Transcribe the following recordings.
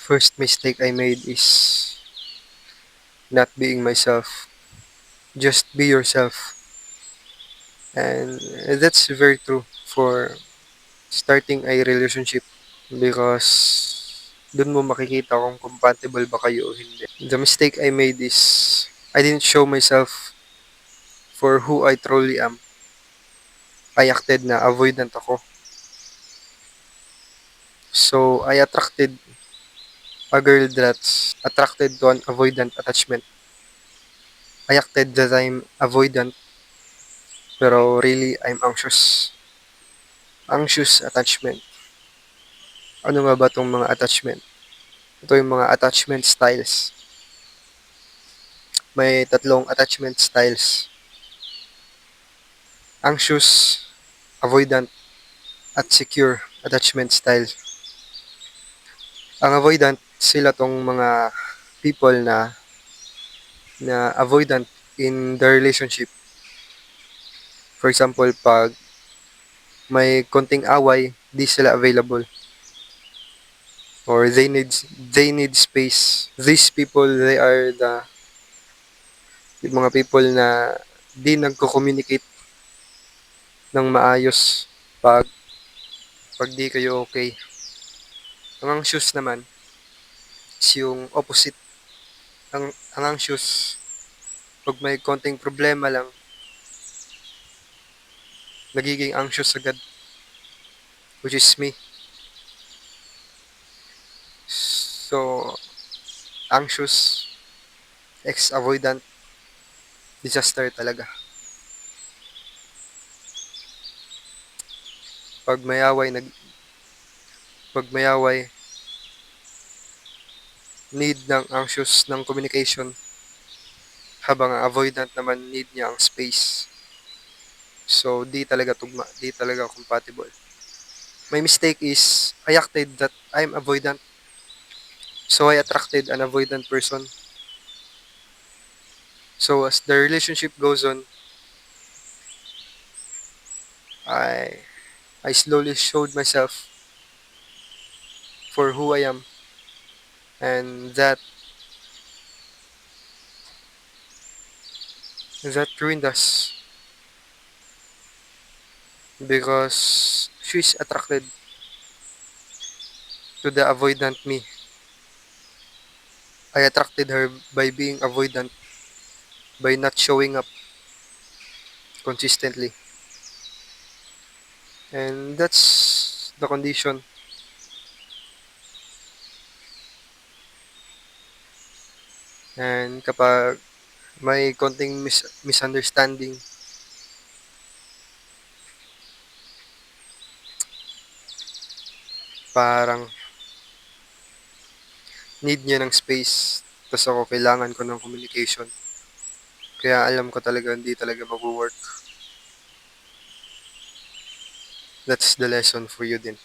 First mistake I made is not being myself. Just be yourself. And that's very true for starting a relationship because dun mo makikita kung compatible ba kayo o hindi. The mistake I made is I didn't show myself for who I truly am. I acted na avoidant ako. So, I attracted a girl that's attracted to an avoidant attachment. I acted that I'm avoidant, pero really, I'm anxious. Anxious attachment. Ano nga ba itong mga attachment? Ito yung mga attachment styles. May tatlong attachment styles. Anxious, avoidant, at secure attachment style. Ang avoidant, sila tong mga people na avoidant in the relationship. For example, pag may konting away, di sila available. Or they need space. These people, they are yung mga people na di nagko-communicate ng maayos pag pag di kayo okay. Ang anxious naman is yung opposite. Ang anxious, pag may konting problema lang, nagiging anxious agad, which is me. So, anxious, ex-avoidant, disaster talaga. Pag may away, pag may away, need ng anxious ng communication, habang ang avoidant naman need niya ang space. So, di talaga tugma, di talaga compatible. My mistake is, I acted that I'm avoidant. So, I attracted an avoidant person. So, as the relationship goes on, I I slowly showed myself for who I am, and that ruined us because she's attracted to the avoidant me. I attracted her by being avoidant, by not showing up consistently. And that's the condition. And kapag may konting misunderstanding, parang need niya ng space, tapos ako kailangan ko ng communication. Kaya alam ko talaga hindi talaga mag-work. That's the lesson for you din.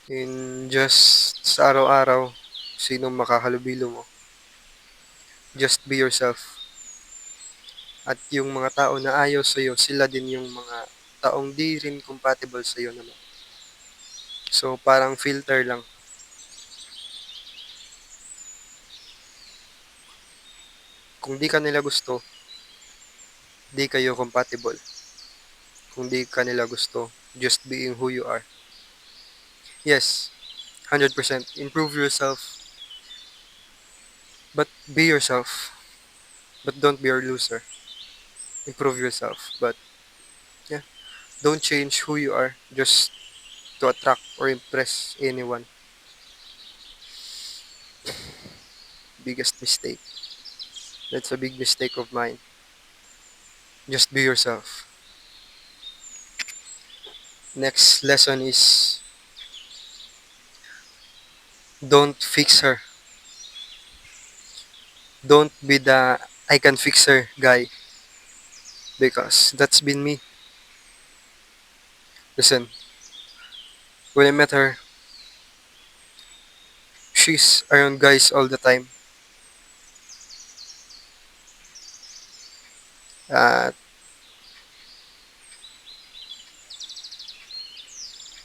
In just sa araw-araw, sinong makahalubilo mo, just be yourself. At yung mga tao na ayaw sa'yo, sila din yung mga taong di rin compatible sa'yo naman. So, parang filter lang. Kung di ka nila gusto, di kayo compatible. Kung di ka nila gusto, just being who you are. Yes, 100%. Improve yourself, but be yourself. But don't be a loser. Improve yourself, but yeah, don't change who you are just to attract or impress anyone. Biggest mistake. That's a big mistake of mine. Just be yourself. Next lesson is don't fix her. Don't be the I can fix her guy because that's been me. Listen, when I met her, she's around guys all the time. Uh,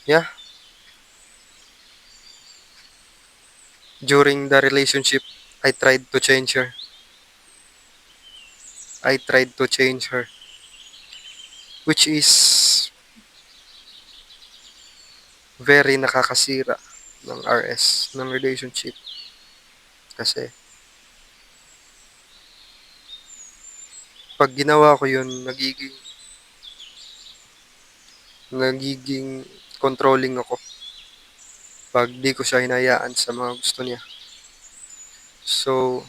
yeah, During the relationship, I tried to change her. I tried to change her, which is very nakakasira ng RS, ng relationship. Kasi pag ginawa ko yun, nagiging controlling ako pag di ko siya hinayaan sa mga gusto niya. So,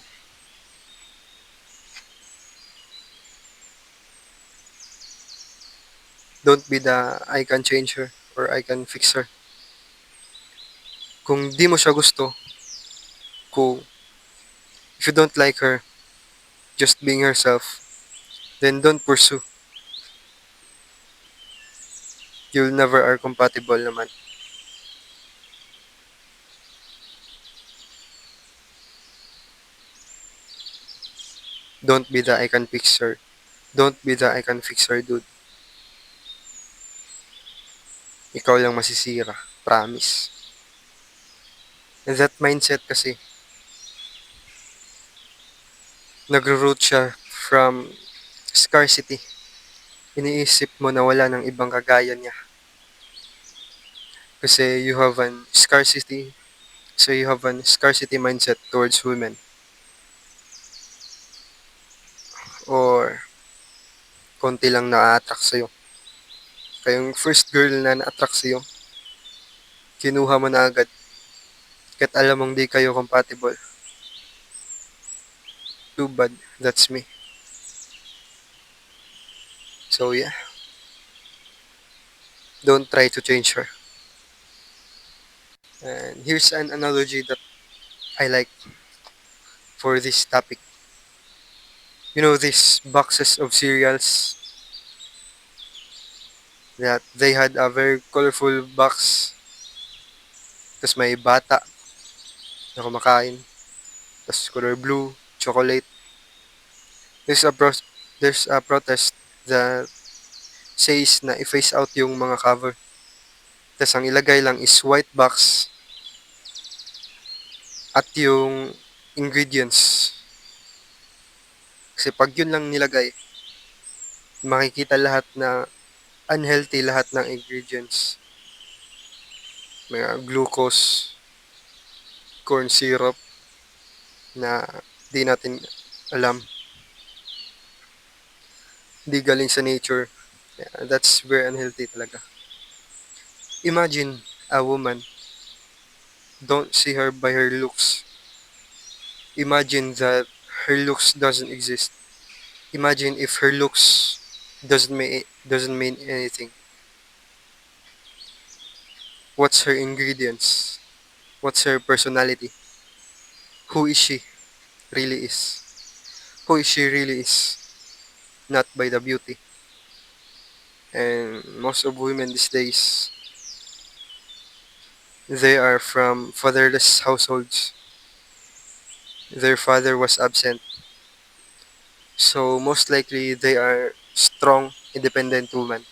don't be the I can change her or I can fix her. Kung di mo siya gusto, kung if you don't like her, just being herself, then don't pursue. You'll never are compatible naman. Don't be the I can fix her. Don't be the I can fix her dude. Ikaw lang masisira. Promise. And that mindset kasi, nagro-root siya from scarcity. Iniisip mo na wala ng ibang kagaya niya. Kasi you have an scarcity, so you have an scarcity mindset towards women. Or konti lang na-attract sa'yo. Kayong first girl na na-attract sa'yo, kinuha mo na agad. Kahit alam mong di kayo compatible. Too bad, that's me. So yeah, don't try to change her. And here's an analogy that I like for this topic. You know these boxes of cereals that they had a very colorful box, tapos may bata na kumakain, tapos color blue, chocolate. There's a pro- there's a protest that says na i-phase out yung mga cover. Tapos ang ilagay lang is white box at yung ingredients. Kasi pag yun lang nilagay, makikita lahat na unhealthy lahat ng ingredients. Mga glucose, corn syrup na di natin alam, di galing sa nature. Yeah, that's very unhealthy talaga. Imagine a woman, don't see her by her looks. Imagine that her looks doesn't exist. Imagine if her looks doesn't mean anything. What's her ingredients? What's her personality? Who is she really is? Who is she really is? Not by the beauty. And most of women these days, they are from fatherless households. Their father was absent. So most likely they are strong, independent women.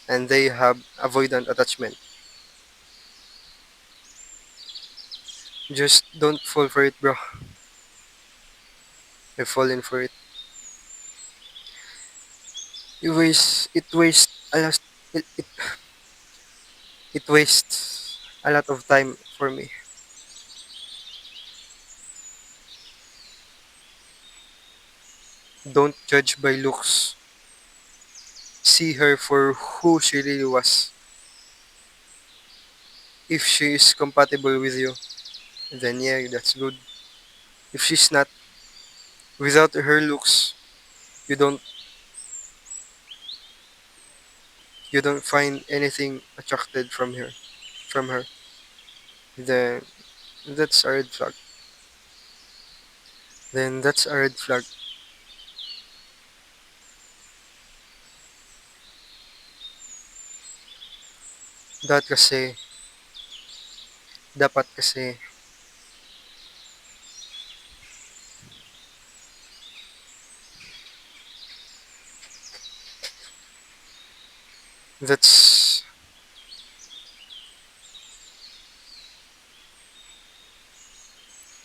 And they have avoidant attachment. Just don't fall for it, bro. You're falling for it. It wastes a lot. It wastes a lot of time for me. Don't judge by looks. See her for who she really was. If she is compatible with you, then yeah, that's good. If she's not, without her looks, you don't you don't find anything attracted from her, then that's a red flag. Then that's a red flag. That kasi, dapat kasi, that's,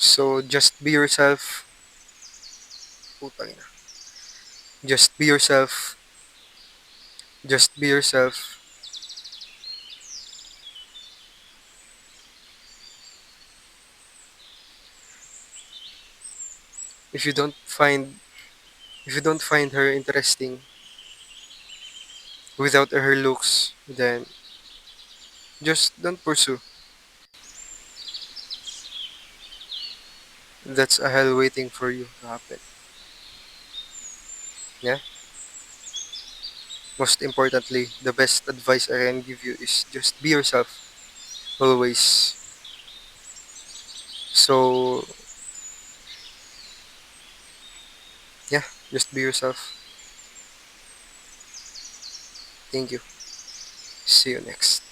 So just be yourself. Putang ina. Just be yourself. Just be yourself. If you don't find if you don't find her interesting without her looks, then just don't pursue. That's a hell waiting for you to happen. Yeah? Most importantly, the best advice I can give you is just be yourself always. So, yeah, just be yourself. Thank you. See you next.